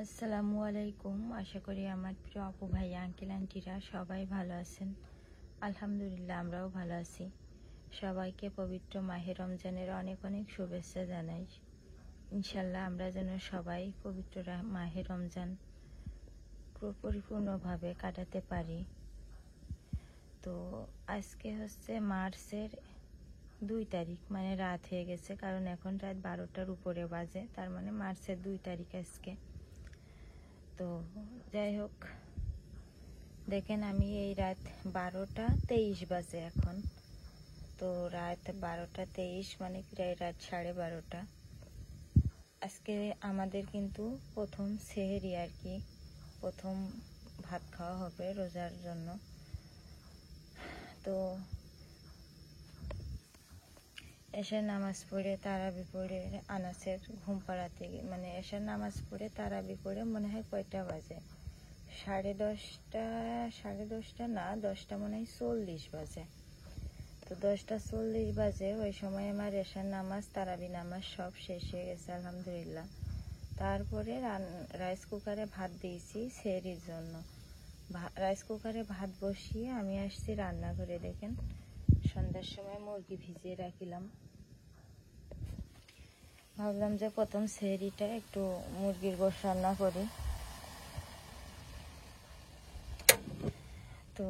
আসসালামু আলাইকুম। আশা করি আমার প্রিয় আপু ভাইয়া আঙ্কেল আন্টিরা সবাই ভালো আছেন। আলহামদুলিল্লাহ আমরাও ভালো আছি। সবাইকে পবিত্র মাহে রমজানের অনেক অনেক শুভেচ্ছা জানাই। ইনশাল্লাহ আমরা যেন সবাই পবিত্র মাহে রমজান পরিপূর্ণভাবে কাটাতে পারি। তো আজকে হচ্ছে মার্চের 2 তারিখ, মানে রাত হয়ে গেছে, কারণ এখন রাত 12টার উপরে বাজে, তার মানে মার্চের 2 তারিখ আজকে। তো যাই হোক, দেখেন আমি এই রাত 12টা 23 বাজে এখন। তো রাত 12টা 23 মানে প্রায় রাত 12:30। আজকে আমাদের কিন্তু প্রথম সেহরি আর কি, প্রথম ভাত খাওয়া হবে রোজার জন্য। তো এশার নামাজ পড়ে তারাবি পড়ে আনাসের ঘুম পাড়াতে, মানে এশার নামাজ পড়ে তারাবি পড়ে মনে হয় কয়টা বাজে, 10:30 না 10টা মনে হয় 40 বাজে। তো 10টা 40 বাজে, ওই সময় আমার এশার নামাজ তারাবি নামাজ সব শেষ হয়ে গেছে আলহামদুলিল্লাহ। তারপরে রাইস কুকারে ভাত দিয়েছি সেহরির জন্য। রাইস কুকারে ভাত বসিয়ে আমি আসছি রান্নাঘরে। দেখেন সন্ধ্যার সময় মুরগি ভিজিয়ে রাখিলাম। ভাবলাম যে প্রথম সেহরিটা একটু মুরগির গোশ রান্না করি। তো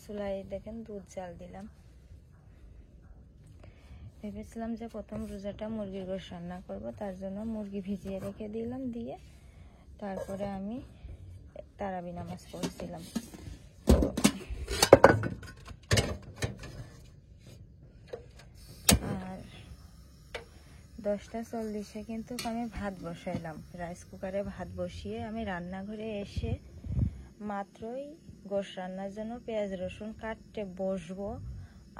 চুলায় দেখেন দুধ জাল দিলাম। ভেবেছিলাম যে প্রথম রোজাটা মুরগির গোশ রান্না করব, তার জন্য মুরগি ভিজিয়ে রেখে দিলাম, দিয়ে তারপরে আমি তারাবি নামাজ পড়ছিলাম। আর 10টা 40-এ কিন্তু আমি ভাত বসাইলাম, রাইস কুকারে ভাত বসিয়ে আমি রান্নাঘরে এসে মাত্রই গোশ রান্নার জন্য পেঁয়াজ রসুন কাটতে বসবো,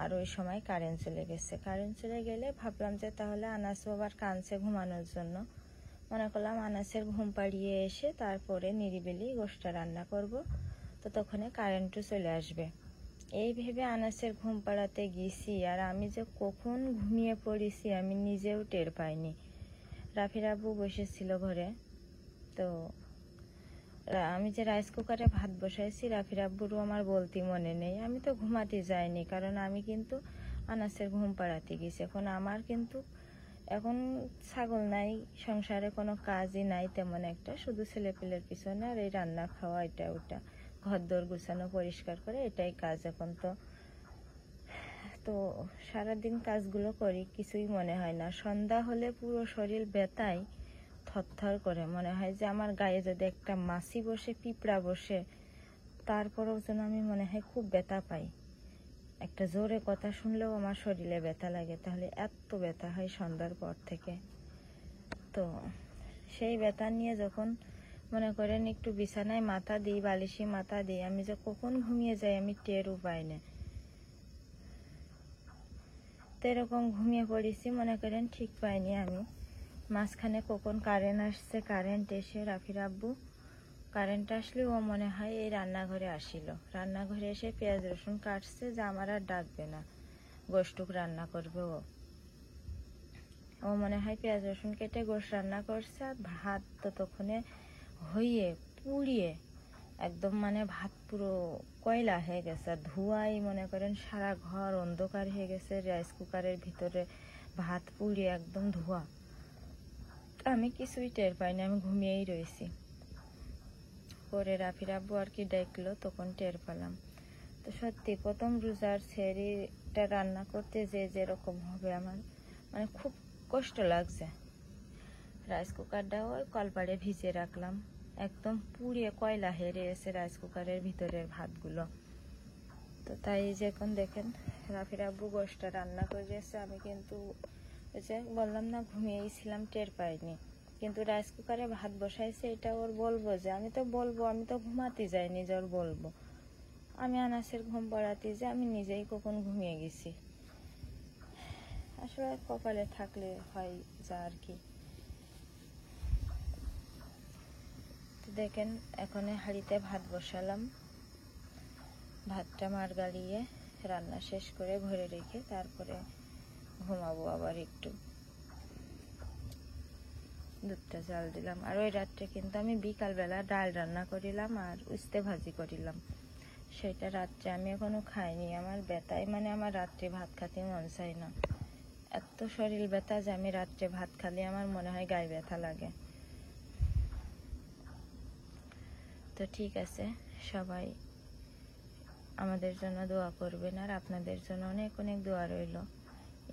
আর ওই সময় কারেন্ট চলে গেছে। কারেন্ট চলে গেলে ভাবলাম যে তাহলে আনাস বাবার কাঁদছে ঘুমানোর জন্য, মনে করলাম আনাসের ঘুম পাড়িয়ে এসে তারপরে নিরিবিলি গোশটা রান্না করব, তো তখনই কারেন্টও চলে আসবে। এই ভেবে আনাসের ঘুম পাড়াতে গেছি, আর আমি যে কখন ঘুমিয়ে পড়েছি আমি নিজেও টের পাইনি। রাফির আব্বু বসেছিল ঘরে। তো আমি যে রাইস কুকারে ভাত বসাইছি রাফির আব্বুরও আমার বলতে মনে নেই, আমি তো ঘুমাতে যাইনি, কারণ আমি কিন্তু আনাসের ঘুম পাড়াতে গেছি। এখন আমার কিন্তু এখন ছাগল নাই, সংসারে কোনো কাজই নাই তেমন একটা, শুধু ছেলেপেলের পিছনে আর এই রান্না খাওয়া, এটা ওটা ঘর দোর গুছানো পরিষ্কার করে, এটাই কাজ এখন। তো সারাদিন কাজগুলো করি, কিছুই মনে হয় না। সন্ধ্যা হলে পুরো শরীর ব্যথায় থরথর করে, মনে হয় যে আমার গায়ে যদি একটা মাছি বসে, পিঁপড়া বসে, তারপরেও যেন আমি মনে হয় খুব ব্যথা পাই। একটা জোরে কথা শুনলেও আমার শরীরে ব্যথা লাগে, তাহলে এত ব্যথা হয় সন্ধ্যার পর থেকে। তো সেই ব্যথা নিয়ে যখন মনে করেন একটু বিছানায় মাথা দিই, বালিশে মাথা দিই, আমি যে কখন ঘুমিয়ে যাই আমি টেরও পাই না। তো এরকম ঘুমিয়ে পড়েছি, মনে করেন ঠিক পাইনি আমি। মাঝখানে কখন কারেন্ট আসছে, কারেন্ট এসে রাফির আব্বু কারেন্ট আসলে ও মনে হয় এই রান্নাঘরে আসিল, রান্নাঘরে এসে পেঁয়াজ রসুন কাটছে যে আমার আর ডাকবে না, গোশটুক রান্না করবে ও মনে হয় পেঁয়াজ রসুন কেটে গোশ রান্না করছে। আর ভাত তো তখনে হইয়ে পুড়িয়ে একদম, মানে ভাত পুরো কয়লা হয়ে গেছে, ধোঁয়াই মনে করেন সারা ঘর অন্ধকার হয়ে গেছে। রাইস কুকারের ভিতরে ভাত পুড়িয়ে একদম ধোঁয়া, আমি কিছুই টের পাইনি, আমি ঘুমিয়েই রয়েছি। পরে রাফির আব্বু আর কি দেখলো, তখন টের পেলাম। তো সত্যি প্রথম রোজার সেহরিটা রান্না করতে যেরকম হবে আমার মানে খুব কষ্ট লাগছে। রাইস কুকারটাও ওই কলপাড়ে ভিজিয়ে রাখলাম, একদম পুড়িয়ে কয়লা হেরে এসে রাইস কুকারের ভিতরের ভাতগুলো। তো তাই যখন দেখেন রাফির আব্বু গোশটা রান্না করেছে, আমি কিন্তু ওই যে বললাম না ঘুমিয়েছিলাম, টের পাইনি। কিন্তু রাইস কুকারে ভাত বসাইছে, এটা ওর বলবো যে আমি তো ঘুমাতে যাইনি যে ওর বলবো। আমি আনাসের ঘুম পাড়াতে যে আমি নিজেই কখন ঘুমিয়ে গেছি। আসলে কপালে থাকলে হয় যা আর কি। দেখেন এখন হাঁড়িতে ভাত বসালাম, ভাতটা মার গালিয়ে রান্না শেষ করে ঘরে রেখে তারপরে ঘুমাবো আবার একটু। দুধটা জাল দিলাম। আর ওই রাত্রে কিন্তু আমি বিকালবেলা ডাল রান্না করিলাম আর উস্তে ভাজি করিলাম, সেটা রাত্রে আমি এখনো খাইনি। আমার ব্যথায় মানে আমার রাত্রে ভাত খেতে মন চাই না, এত শরীর ব্যথা যে আমি রাত্রে ভাত খালি আমার মনে হয় গায়ে ব্যথা লাগে। তো ঠিক আছে, সবাই আমাদের জন্য দোয়া করবেন, আর আপনাদের জন্য অনেক অনেক দোয়া রইল।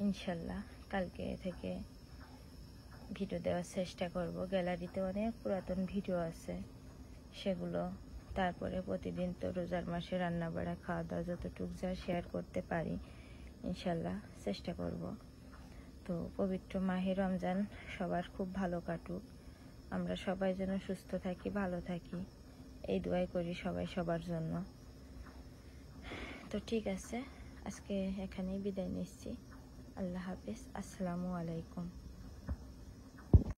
ইনশাল্লাহ কালকে থেকে ভিডিও দেওয়ার চেষ্টা করব। গ্যালারিতে অনেক পুরাতন ভিডিও আছে সেগুলো, তারপরে প্রতিদিন তো রোজার মাসে রান্না বাড়া খাওয়া দাওয়া যতটুকু যা শেয়ার করতে পারি ইনশাল্লাহ চেষ্টা করব। তো পবিত্র মাহে রমজান সবার খুব ভালো কাটুক, আমরা সবাই যেন সুস্থ থাকি, ভালো থাকি, এই দোয়াই করি সবাই সবার জন্য। তো ঠিক আছে, আজকে এখানেই বিদায় নিচ্ছি। আল্লাহ হাফিজ, আসসালামু আলাইকুম।